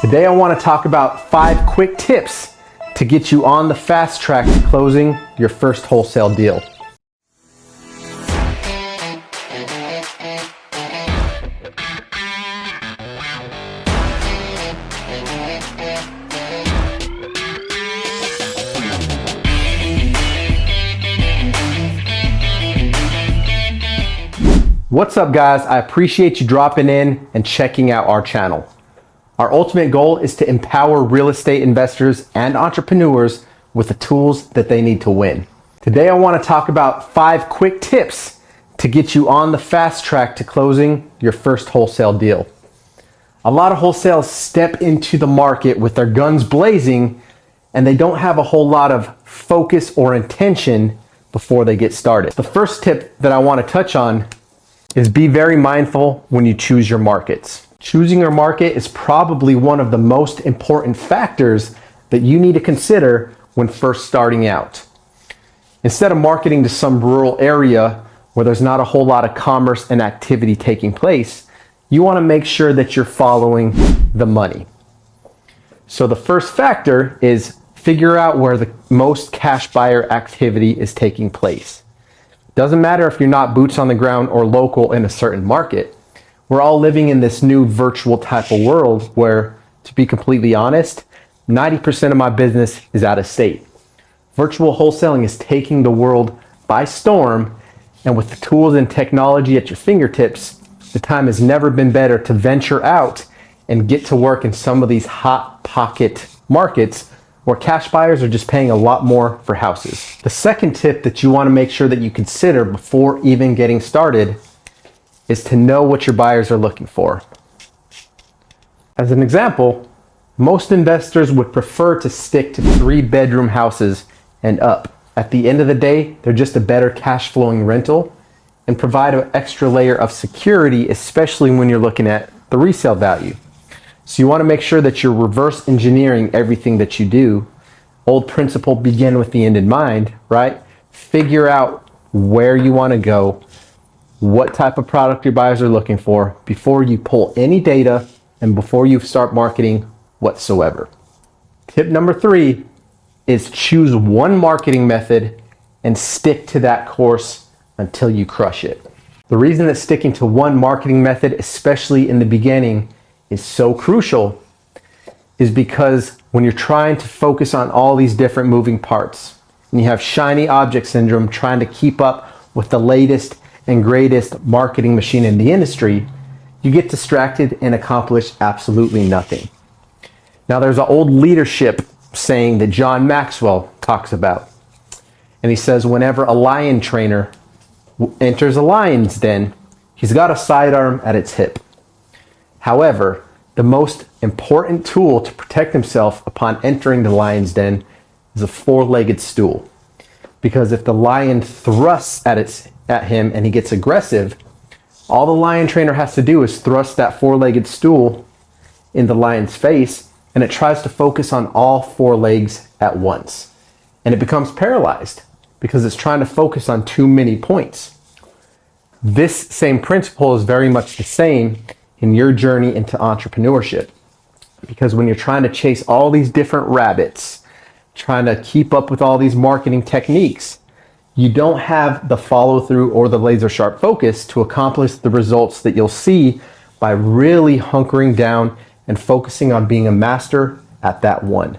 Today I want to talk about 5 quick tips to get you on the fast track to closing your first wholesale deal. What's up guys? I appreciate you dropping in and checking out our channel. Our ultimate goal is to empower real estate investors and entrepreneurs with the tools that they need to win. Today I want to talk about 5 quick tips to get you on the fast track to closing your first wholesale deal. A lot of wholesales step into the market with their guns blazing and they don't have a whole lot of focus or intention before they get started. The first tip that I want to touch on is be very mindful when you choose your markets. Choosing your market is probably one of the most important factors that you need to consider when first starting out. Instead of marketing to some rural area where there's not a whole lot of commerce and activity taking place, you want to make sure that you're following the money. So the first factor is figure out where the most cash buyer activity is taking place. Doesn't matter if you're not boots on the ground or local in a certain market. We're all living in this new virtual type of world where, to be completely honest, 90% of my business is out of state. Virtual wholesaling is taking the world by storm, and with the tools and technology at your fingertips, the time has never been better to venture out and get to work in some of these hot pocket markets where cash buyers are just paying a lot more for houses. The second tip that you want to make sure that you consider before even getting started is to know what your buyers are looking for. As an example, most investors would prefer to stick to 3-bedroom houses and up. At the end of the day, they're just a better cash flowing rental and provide an extra layer of security, especially when you're looking at the resale value. So you want to make sure that you're reverse engineering everything that you do. Old principle, begin with the end in mind, right? Figure out where you want to go, what type of product your buyers are looking for before you pull any data and before you start marketing whatsoever. Tip number 3 is choose one marketing method and stick to that course until you crush it. The reason that sticking to one marketing method, especially in the beginning, is so crucial is because when you're trying to focus on all these different moving parts and you have shiny object syndrome trying to keep up with the latest and greatest marketing machine in the industry, you get distracted and accomplish absolutely nothing. Now there's an old leadership saying that John Maxwell talks about, and he says whenever a lion trainer enters a lion's den, he's got a sidearm at its hip. However, the most important tool to protect himself upon entering the lion's den is a 4-legged stool. Because if the lion thrusts at him and he gets aggressive, all the lion trainer has to do is thrust that 4-legged stool in the lion's face, and it tries to focus on all 4 legs at once. And it becomes paralyzed because it's trying to focus on too many points. This same principle is very much the same in your journey into entrepreneurship. Because when you're trying to chase all these different rabbits, trying to keep up with all these marketing techniques, you don't have the follow through or the laser sharp focus to accomplish the results that you'll see by really hunkering down and focusing on being a master at that one.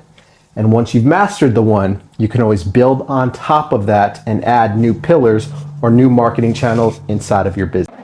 And once you've mastered the one, you can always build on top of that and add new pillars or new marketing channels inside of your business.